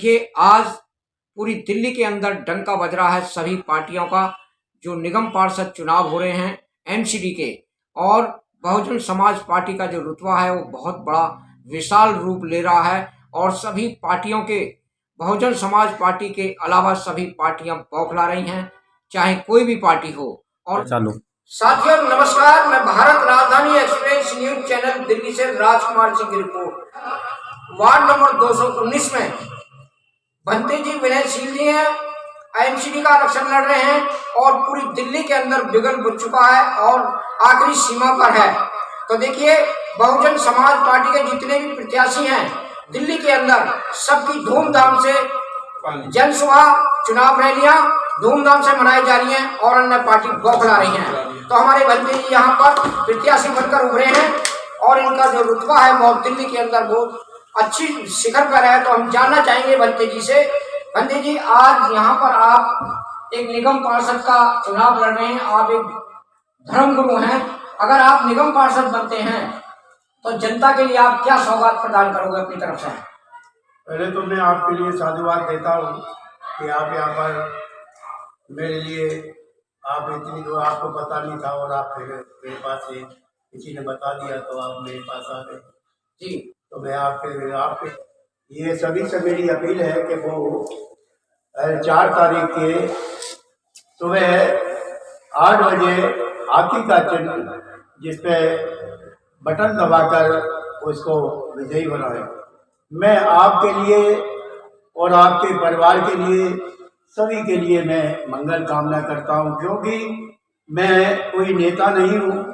देखिए, आज पूरी दिल्ली के अंदर डंका बज रहा है सभी पार्टियों का। जो निगम पार्षद चुनाव हो रहे हैं एमसीडी के, और बहुजन समाज पार्टी का जो रुतबा है वो बहुत बड़ा विशाल रूप ले रहा है। और सभी पार्टियों के, बहुजन समाज पार्टी के अलावा सभी पार्टियां बौखला रही हैं, चाहे कोई भी पार्टी हो। और साथियों नमस्कार, मैं भारत राजधानी एक्सप्रेस न्यूज चैनल दिल्ली से राजकुमार सिंह की रिपोर्ट। वार्ड नंबर 219 में भंते जी विनयशील जी हैं, एमसीडी का इलेक्शन लड़ रहे हैं और पूरी दिल्ली के अंदर बिगल बुझ चुका है और आखिरी सीमा पर है। तो देखिए, बहुजन समाज पार्टी के जितने भी प्रत्याशी हैं दिल्ली के अंदर, सबकी धूमधाम से जनसभा, चुनाव रैलियां धूमधाम से मनाई जा रही हैं और अन्य पार्टी बौखला रही हैं। तो हमारे भंते जी यहाँ पर प्रत्याशी बनकर उभरे हैं और इनका जो रुतबा है वो दिल्ली के अंदर बहुत अच्छी शिखर पर है। तो हम जानना चाहेंगे भंते जी से, भंते जी आज यहाँ पर आप एक निगम पार्षद का चुनाव लड़ रहे हैं, आप एक धर्मगुरु हैं। अगर आप निगम पार्षद बनते हैं तो जनता के लिए आप क्या सौगात प्रदान करोगे अपनी तरफ से? पहले तो मैं आपके लिए साधुवाद देता हूँ कि आप यहाँ पर मेरे लिए, आप इतनी जो आपको पता नहीं था और आप मेरे पास से किसी ने बता दिया तो आप मेरे पास आ गए जी। तो मैं आपके ये सभी से मेरी अपील है कि वो 4 तारीख के सुबह 8 बजे हाथी का चिन्ह जिस पे बटन दबाकर उसको विजयी बनाए। मैं आपके लिए और आपके परिवार के लिए, सभी के लिए मैं मंगल कामना करता हूं, क्योंकि मैं कोई नेता नहीं हूं,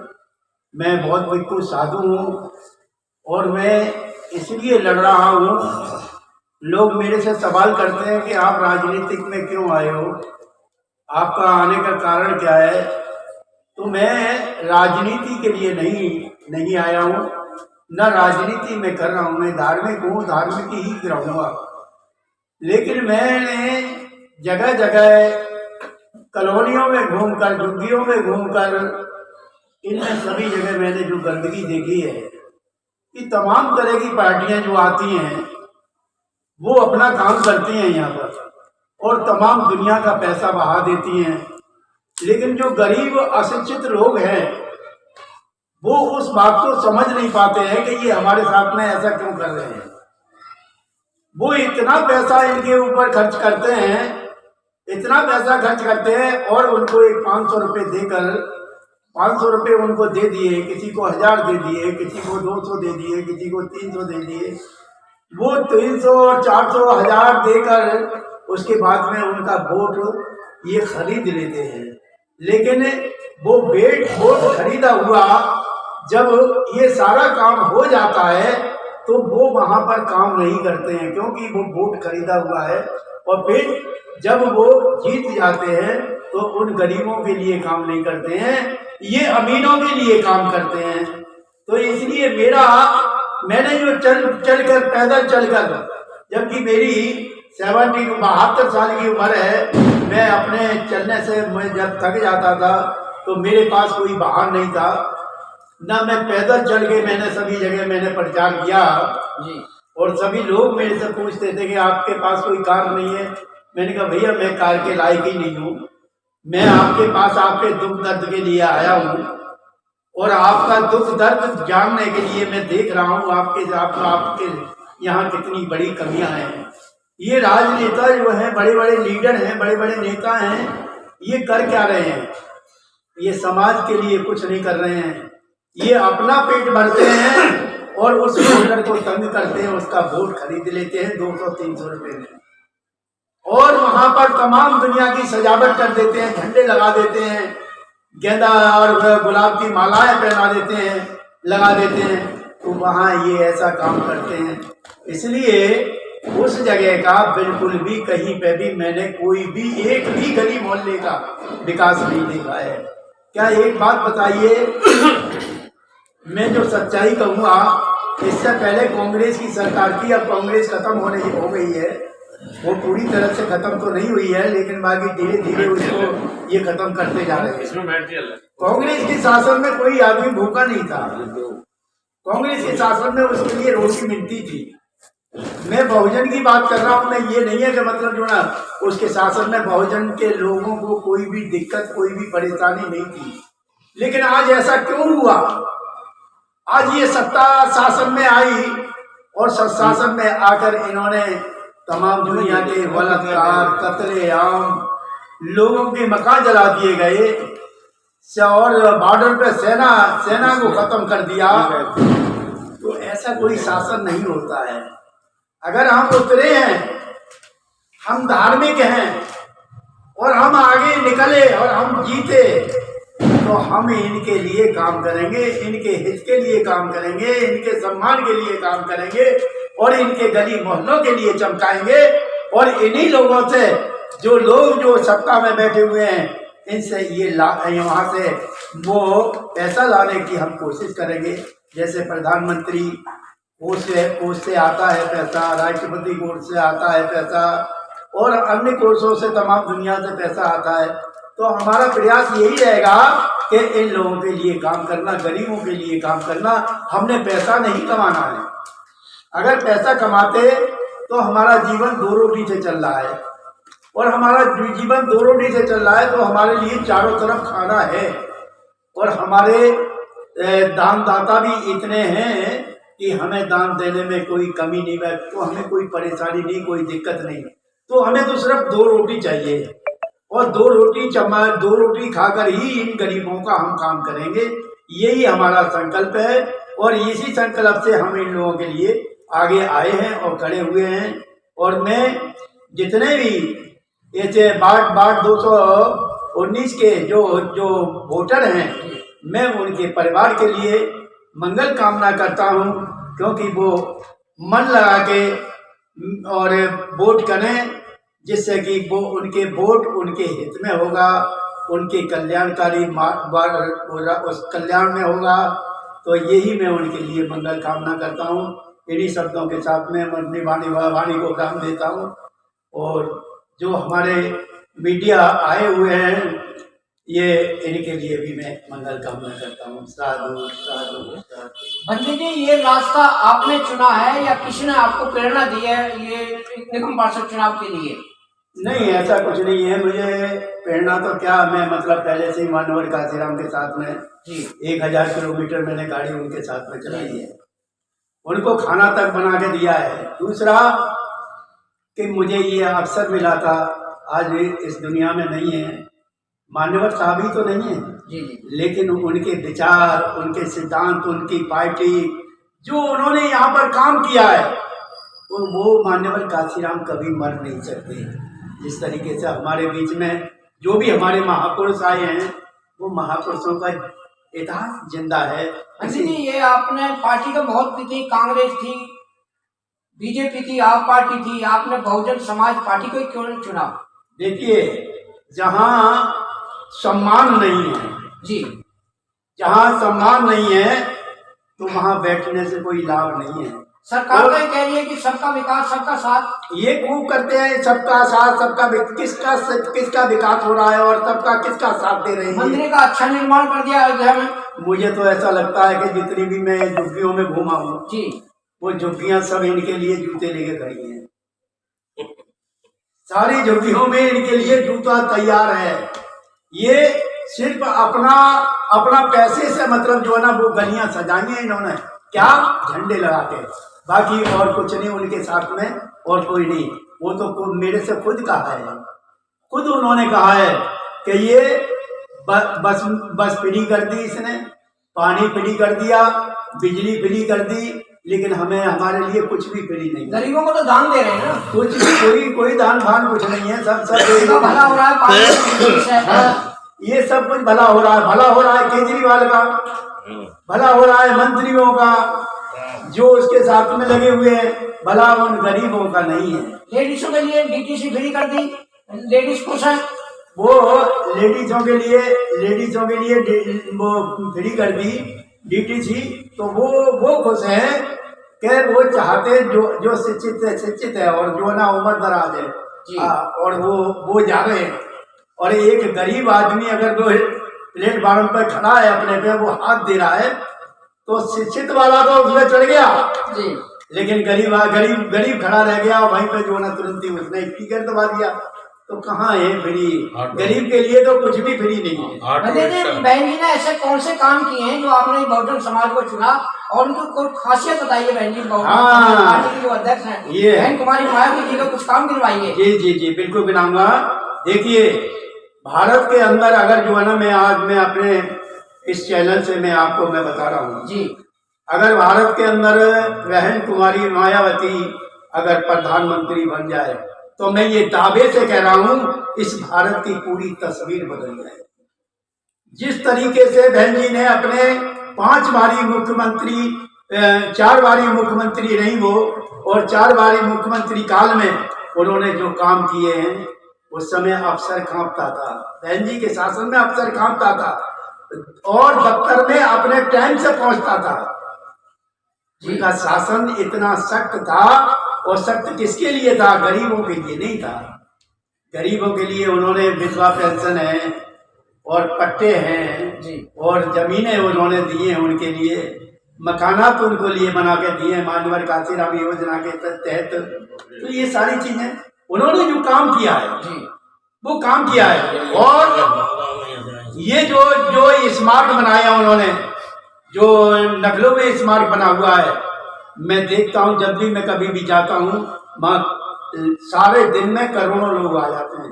मैं बहुत बिल्कुल साधु हूं और मैं इसलिए लड़ रहा हूं। लोग मेरे से सवाल करते हैं कि आप राजनीतिक में क्यों आए हो, आपका आने का कारण क्या है? तो मैं राजनीति के लिए नहीं आया हूं, न राजनीति में कर रहा हूं। मैं धार्मिक हूं, धार्मिक ही रहूंगा। लेकिन मैंने जगह जगह कॉलोनियों में घूमकर, झुग्गियों में घूमकर, इनमें सभी जगह मैंने जो गंदगी देखी है कि तमाम तरह की पार्टियां जो आती हैं वो अपना काम करती हैं यहाँ पर और तमाम दुनिया का पैसा बहा देती हैं। लेकिन जो गरीब अशिक्षित लोग हैं वो उस बात को समझ नहीं पाते हैं कि ये हमारे साथ में ऐसा क्यों कर रहे हैं। वो इतना पैसा इनके ऊपर खर्च करते हैं, इतना पैसा खर्च करते हैं और उनको एक 500 रुपये देकर, 500 रुपये उनको दे दिए, किसी को 1000 दे दिए, किसी को 200 दे दिए, किसी को 300 दे दिए। वो 300 और 400 1000 देकर उसके बाद में उनका वोट ये खरीद लेते हैं। लेकिन वो वोट खरीदा हुआ जब ये सारा काम हो जाता है तो वो वहां पर काम नहीं करते हैं, क्योंकि वो वोट खरीदा हुआ है। और फिर जब वो जीत जाते हैं तो उन गरीबों के लिए काम नहीं करते हैं, ये अमीरों के लिए काम करते हैं। तो इसलिए मैंने जो चलकर पैदल चलकर, जबकि मेरी 72 साल की उम्र है, मैं अपने चलने से मैं जब थक जाता था तो मेरे पास कोई वाहन नहीं था, ना मैं पैदल चल के मैंने सभी जगह मैंने प्रचार किया जी। और सभी लोग मेरे से पूछते थे कि आपके पास कोई कार नहीं है। मैंने कहा भैया मैं कार के लायक ही नहीं हूँ, मैं आपके पास आपके दुख दर्द के लिए आया हूँ और आपका दुख दर्द जानने के लिए मैं देख रहा हूँ आपके यहाँ कितनी बड़ी कमियां हैं। ये राजनेता जो हैं, बड़े बड़े लीडर हैं, बड़े बड़े नेता हैं, ये कर क्या रहे हैं? ये समाज के लिए कुछ नहीं कर रहे हैं। ये अपना पेट भरते हैं और उस वोटर को तंग करते हैं, उसका वोट खरीद लेते हैं 200-300 रुपये में, और वहां पर तमाम दुनिया की सजावट कर देते हैं, झंडे लगा देते हैं, गेंदा और गुलाब की मालाएं पहना देते हैं, लगा देते हैं। तो वहां ये ऐसा काम करते हैं। इसलिए उस जगह का बिल्कुल भी कहीं पे भी मैंने कोई भी एक भी गली मोहल्ले का विकास नहीं देखा है। क्या एक बात बताइए, मैं जो सच्चाई कहूँगा, इससे पहले कांग्रेस की सरकार थी, अब कांग्रेस खत्म हो गई है। वो पूरी तरह से खत्म तो नहीं हुई है, लेकिन बाकी धीरे धीरे उसको ये खत्म करते जा रहे हैं। कांग्रेस के शासन में कोई आदमी भूखा नहीं था, कांग्रेस के शासन में उसके लिए रोटी मिलती थी। मैं बहुजन की बात कर रहा हूँ। मैं ये नहीं है कि मतलब जो ना उसके शासन में बहुजन के लोगों को कोई भी दिक्कत, कोई भी परेशानी नहीं थी, लेकिन आज ऐसा क्यों हुआ? आज ये सत्ता शासन में आई और शासन में आकर इन्होंने तमाम दुनिया के बलात्कार, कत्लेआम, लोगों के मकान जला दिए गए और बॉर्डर पे सेना को खत्म कर दिया। तो ऐसा कोई शासन नहीं होता है। अगर हम उतरे हैं, हम धार्मिक हैं और हम आगे निकले और हम जीते, तो हम इनके लिए काम करेंगे, इनके हित के लिए काम करेंगे, इनके सम्मान के लिए काम करेंगे और इनके गली मोहल्लों के लिए चमकाएंगे। और इन्हीं लोगों से जो सत्ता में बैठे हुए हैं, इनसे वहाँ से वो पैसा लाने की हम कोशिश करेंगे। जैसे प्रधानमंत्री कोष से आता है पैसा, राष्ट्रपति कोष से आता है पैसा और अन्य कोषों से तमाम दुनिया से पैसा आता है। तो हमारा प्रयास यही रहेगा कि इन लोगों के लिए काम करना, गरीबों के लिए काम करना। हमने पैसा नहीं कमाना है। अगर पैसा कमाते तो हमारा जीवन दो रोटी से चल रहा है और हमारा जीवन दो रोटी से चल रहा है, तो हमारे लिए चारों तरफ खाना है और हमारे दानदाता भी इतने हैं कि हमें दान देने में कोई कमी नहीं है, तो हमें कोई परेशानी नहीं, कोई दिक्कत नहीं। तो हमें तो सिर्फ दो रोटी चाहिए और दो रोटी खाकर ही इन गरीबों का हम काम करेंगे। यही हमारा संकल्प है और इसी संकल्प से हम इन लोगों के लिए आगे आए हैं और खड़े हुए हैं। और मैं जितने भी ऐसे बाट 219 के जो वोटर हैं, मैं उनके परिवार के लिए मंगल कामना करता हूं, क्योंकि वो मन लगा के और वोट करें, जिससे कि वो उनके वोट उनके हित में होगा, उनके कल्याणकारी उस कल्याण में होगा। तो यही मैं उनके लिए मंगल कामना करता हूं। इन्हीं शब्दों के साथ में अपनी वाणी को काम देता हूं। और जो हमारे मीडिया आए हुए हैं, ये इनके लिए भी मैं मंगल कामना करता हूँ। साधु साधु साधु। बंदी जी, ये रास्ता आपने चुना है या किसी ने आपको प्रेरणा दी है ये निगम पार्षद चुनाव के लिए? नहीं, ऐसा कुछ नहीं है। मुझे प्रेरणा तो क्या, मैं मतलब पहले से ही मानवर काशीराम के साथ में 1000 किलोमीटर मैंने गाड़ी उनके साथ में चलाई है, उनको खाना तक बना के दिया है। दूसरा कि मुझे ये अवसर मिला था, आज इस दुनिया में नहीं है, मान्यवर साहब ही तो नहीं है, लेकिन उनके विचार, उनके सिद्धांत, उनकी पार्टी, जो उन्होंने यहाँ पर काम किया है, और वो मान्यवर काशीराम कभी मर नहीं सकते। जिस तरीके से हमारे बीच में जो भी हमारे महापुरुष आए हैं, वो महापुरुषों का इतिहास जिंदा है। जी, ये आपने पार्टी तो बहुत थी, कांग्रेस थी, बीजेपी थी, आप पार्टी थी, आपने बहुजन समाज पार्टी को क्यों चुना? देखिए, जहाँ सम्मान नहीं है जी, जहाँ सम्मान नहीं है, तो वहाँ बैठने से कोई लाभ नहीं है। सरकार का कह रही है कि सबका विकास सबका साथ, ये खूब करते हैं, सबका साथ सबका किसका विकास हो रहा है और सबका किसका साथ दे रहे हैं। मंदिर का अच्छा निर्माण कर दिया अयोध्या में। मुझे तो ऐसा लगता है कि जितनी भी मैं झुग्गियों में घूमा हूँ जी, वो झुग्गियां सब इनके लिए जूते लेके खड़ी हैं। सारी झुग्गियों में इनके लिए जूता तैयार है। ये सिर्फ अपना पैसे से मतलब जो है ना, वो गलियां सजाई हैं इन्होंने, क्या झंडे लगा के, बाकी और कुछ नहीं उनके साथ में, और कोई नहीं। वो तो मेरे से खुद कहा है, खुद उन्होंने कहा है कि ये बस फ्री कर दी इसने, पानी फ्री कर दिया, बिजली फ्री कर दी, लेकिन हमें हमारे लिए कुछ भी फ्री नहीं। गरीबों को तो दान दे रहे हैं ना, कुछ कोई दान फान कुछ नहीं है। सब भला हो रहा है, ये सब कुछ भला हो रहा है। भला हो रहा है केजरीवाल का, भला हो रहा है मंत्रियों का, जो उसके साथ में लगे हुए हैं, भला उन गरीबों का नहीं है। लेडीजों के लिए डीटीसी फ्री कर दी, लेडीज खुश है। वो लेडीजों के लिए वो फ्री कर दी डीटीसी, तो वो खुश है कि वो चाहते जो शिक्षित है और जो ना उम्र दराज है, और वो जा रहे हैं। और एक गरीब आदमी अगर वो प्लेटफार्म पर खड़ा है, अपने पे वो हाथ दे रहा है, तो शिक्षित वाला तो उसमें चढ़ गया जी, लेकिन गरीब खड़ा रह गया, वहीं पे जो ना तुरंत ही उसने स्पीकर दबा दिया। तो कहाँ है फ्री? गरीब के लिए तो कुछ भी फ्री नहीं है। बहन जी ने ऐसे कौन से काम किए हैं जो आपने बहुजन समाज को चुना, और उनको कोई खासियत बताइए बहन जी। बहुजन पार्टी के जो अध्यक्ष हैं बहन कुमारी मायावती जी को कुछ काम गिनवाइए। जी बिल्कुल गिनाऊंगा। देखिए, भारत के अंदर अगर जो है ना, मैं अपने इस चैनल से मैं बता रहा हूँ जी, अगर भारत के अंदर बहन कुमारी मायावती अगर प्रधानमंत्री बन जाए तो मैं ये दावे से कह रहा हूं इस भारत की पूरी तस्वीर बदल जाए। जिस तरीके से बहन जी ने अपने 5 बारी मुख्यमंत्री 4 बारी मुख्यमंत्री रही वो, और 4 बारी मुख्यमंत्री काल में उन्होंने जो काम किए हैं, उस समय अफसर कांपता था। बहन जी के शासन में अफसर कांपता था और दफ्तर में अपने टाइम से पहुंचता था। उनका शासन इतना सख्त था, और सख्त किसके लिए था? गरीबों के लिए नहीं था। गरीबों के लिए उन्होंने विधवा पेंशन है और पट्टे हैं और जमीनें उन्होंने दी हैं, उनके लिए मकानात उनको लिए बना के दिए मानवर काशीराम योजना के तहत। तो ये सारी चीजें उन्होंने जो काम किया है वो काम किया है। और ये जो स्मारक बनाया उन्होंने, जो नकलों में स्मारक बना हुआ है, मैं देखता हूँ जब भी मैं कभी भी जाता हूँ, सारे दिन में करोड़ों लोग आ जाते हैं,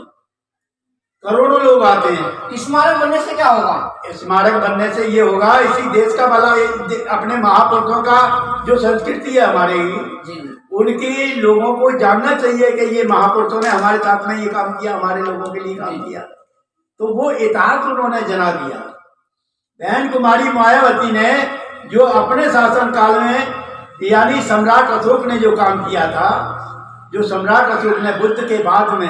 करोड़ों लोग आते हैं। स्मारक बनने से क्या होगा? स्मारक बनने से ये होगा, इसी देश का भला, अपने महापुरुषों का जो संस्कृति है हमारे, उनकी लोगों को जानना चाहिए कि ये महापुरुषों ने हमारे साथ में ये काम किया, हमारे लोगों के लिए काम किया। तो वो इतिहास उन्होंने जना दिया। बहन कुमारी मायावती ने जो अपने शासन काल में, यानी सम्राट अशोक ने जो काम किया था, जो सम्राट अशोक ने बुद्ध के बाद में,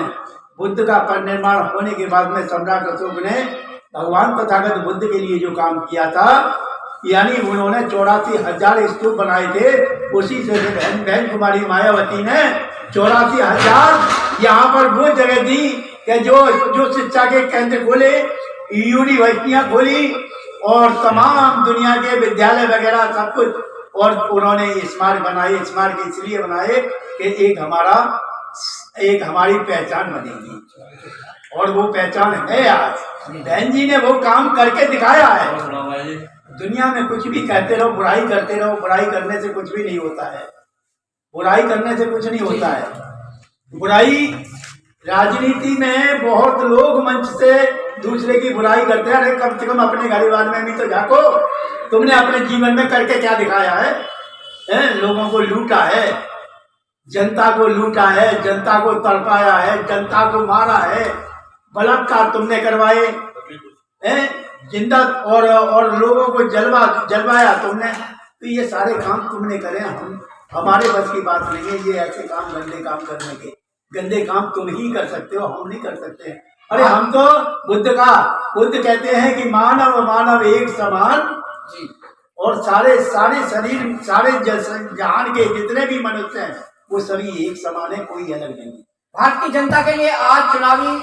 बुद्ध का परिनिर्वाण होने के बाद में सम्राट अशोक ने भगवान तथागत बुद्ध के लिए जो काम किया था, यानी उन्होंने 84,000 स्तूप बनाए थे। उसी से बहन कुमारी मायावती ने 84,000 यहाँ पर वो जगह दी कि जो शिक्षा के केंद्र खोले, यूनिवर्सिटियां खोली और तमाम दुनिया के विद्यालय वगैरह सब कुछ, और उन्होंने स्मारक बनाए। स्मारक इसलिए बनाए कि एक हमारी पहचान बनेगी, और वो पहचान है आज। बहन जी ने वो काम करके दिखाया है। दुनिया में कुछ भी कहते रहो, बुराई करते रहो, बुराई करने से कुछ भी नहीं होता है। बुराई करने से कुछ नहीं होता है। बुराई राजनीति में बहुत लोग मंच से दूसरे की बुराई करते हैं। अरे कम से कम अपने गरीबान में भी तो झांको, तुमने अपने जीवन में करके क्या दिखाया है? लोगों को लूटा है, जनता को लूटा है, जनता को तड़पाया है, जनता को मारा है, बलात्कार तुमने करवाए हैं, जिंदा और लोगों को जलवाया तुमने। तो ये सारे काम तुमने करे। हमारे बस की बात नहीं है ये ऐसे काम, गंदे काम करने के। गंदे काम तुम ही कर सकते हो, हम नहीं कर सकते। अरे हम तो बुद्ध कहते हैं कि मानव एक समान, और सारे शरीर, सारे जहान के जितने भी मनुष्य हैं वो सभी एक समान है, कोई अलग नहीं। भारत की जनता के लिए आज चुनावी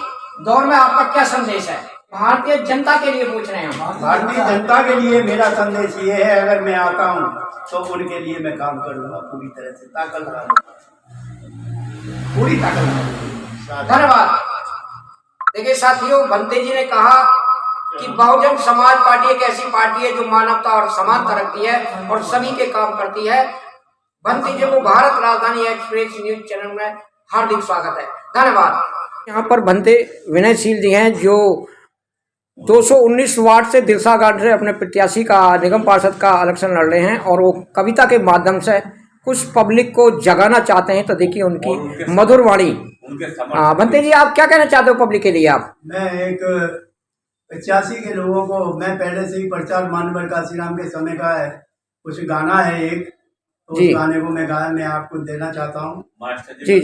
दौर में आपका क्या संदेश है? भारतीय जनता के लिए पूछ रहे हैं। भारतीय जनता के लिए मेरा संदेश ये है, अगर मैं आता हूँ तो उनके लिए मैं काम करूँगा पूरी तरह से, ताकत लगाऊंगा, पूरी ताकत लगाऊंगा। धन्यवाद। देखिए साथियों, बंते जी ने कहा कि बहुजन समाज पार्टी एक ऐसी पार्टी है जो मानवता और समानता रखती है और सभी के काम करती है। बंते जी को भारत राजधानी एक्सप्रेस न्यूज चैनल में हार्दिक स्वागत है। धन्यवाद। यहाँ पर बंते विनयशील जी हैं जो 219 वार्ड से दिलसागढ़ से अपने प्रत्याशी का, निगम पार्षद का इलेक्शन लड़ रहे हैं, और वो कविता के माध्यम से कुछ पब्लिक को जगाना चाहते हैं। तो देखिए उनकी मधुर वाणी। बंते जी, आप क्या कहना चाहते हो पब्लिक के लिए? आप मैं एक 85 के लोगों को, मैं पहले से ही प्रचार मानवर काशीराम के समय का है, कुछ गाना है एक, तो उस गाने को मैं आपको देना चाहता हूँ। जी।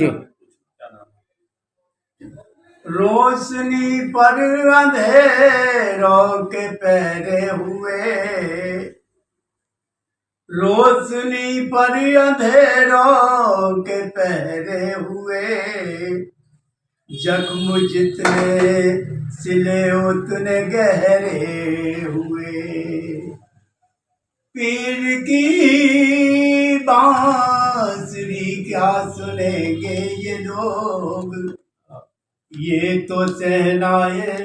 रोशनी पर अंधेरों के पहरे हुए, रोशनी पर अंधेरों के पहरे हुए, जख्म जितने सिले उतने गहरे हुए, पीर की बात बांसुरी क्या सुनेंगे ये लोग, ये तो सहनाए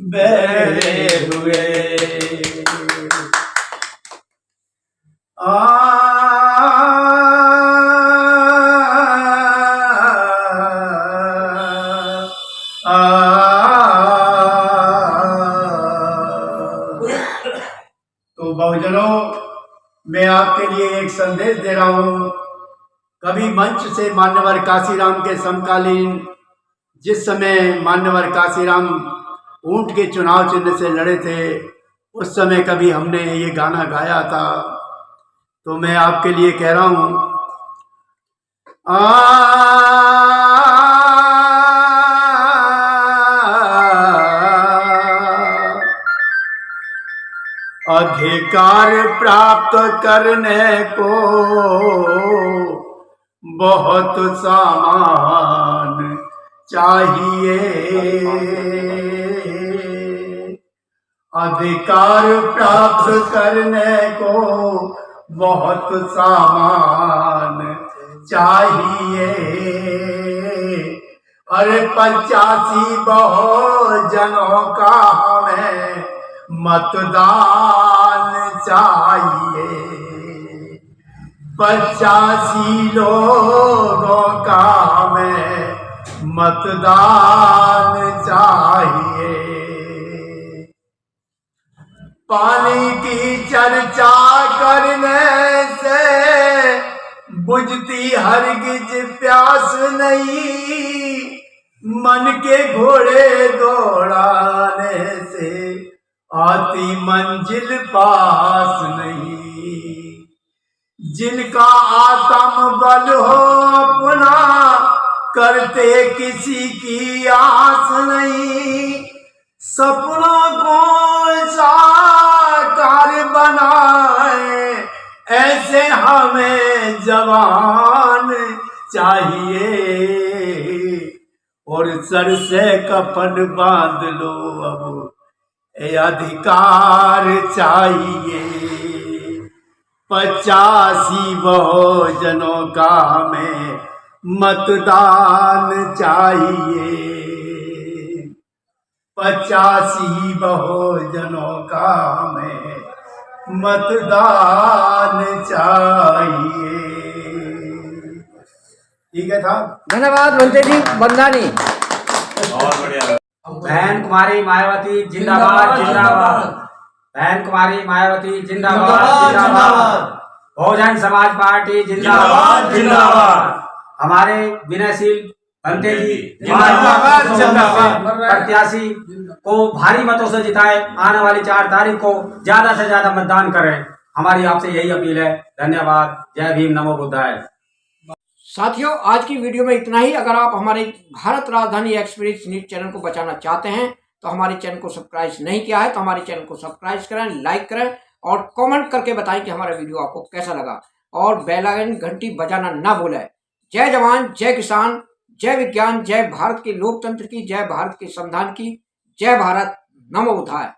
बैठे हुए। तो बहुजनों, मैं आपके लिए एक संदेश दे रहा हूं। कभी मंच से मान्यवर काशीराम के समकालीन, जिस समय मान्यवर काशीराम ऊंट के चुनाव चिन्ह से लड़े थे, उस समय कभी हमने ये गाना गाया था। तो मैं आपके लिए कह रहा हूं, अधिकार प्राप्त करने को बहुत सामान चाहिए, अधिकार प्राप्त करने को बहुत सामान चाहिए। अरे 85 बहुजनों का हमें मतदान चाहिए, 85 लोगों का हमें मतदान चाहिए। पानी की चर्चा करने से बुझती हरगिज प्यास नहीं, मन के घोड़े दौड़ाने से आती मंजिल पास नहीं। जिनका आत्म बल हो अपना, करते किसी की आस नहीं, सपनों को साकार बनाए ऐसे हमें जवान चाहिए। और सर से कफन बांध लो अब, ये अधिकार चाहिए। 85 बहुजनों का हमें मतदान चाहिए, 85 बहुजनों का हमें मतदान चाहिए। ठीक है था। धन्यवाद बंते जी, बंदानी। बहुत बढ़िया। बहन कुमारी मायावती जिंदाबाद जिंदाबाद, बहन कुमारी मायावती जिंदाबाद जिंदाबाद, बहुजन समाज पार्टी जिंदाबाद जिंदाबाद, हमारे विनयशील बंते जी जिंदाबाद जिंदाबाद, प्रत्याशी को भारी मतों से जिताए, आने वाली 4 तारीख को ज्यादा से ज्यादा मतदान करें। हमारी आपसे यही अपील है। धन्यवाद। जय भीम, नमो बुद्धाय। साथियों, आज की वीडियो में इतना ही। अगर आप हमारे भारत राजधानी एक्सप्रेस न्यूज चैनल को बचाना चाहते हैं तो हमारे चैनल को सब्सक्राइब नहीं किया है तो हमारे चैनल को सब्सक्राइब करें, लाइक करें और कमेंट करके बताएं कि हमारा वीडियो आपको कैसा लगा, और बेल आइकन घंटी बजाना ना भूलें। जय जवान, जय किसान, जय विज्ञान, जय भारत के लोकतंत्र की, जय भारत के संविधान की, जय भारत, नमो बुद्धाय।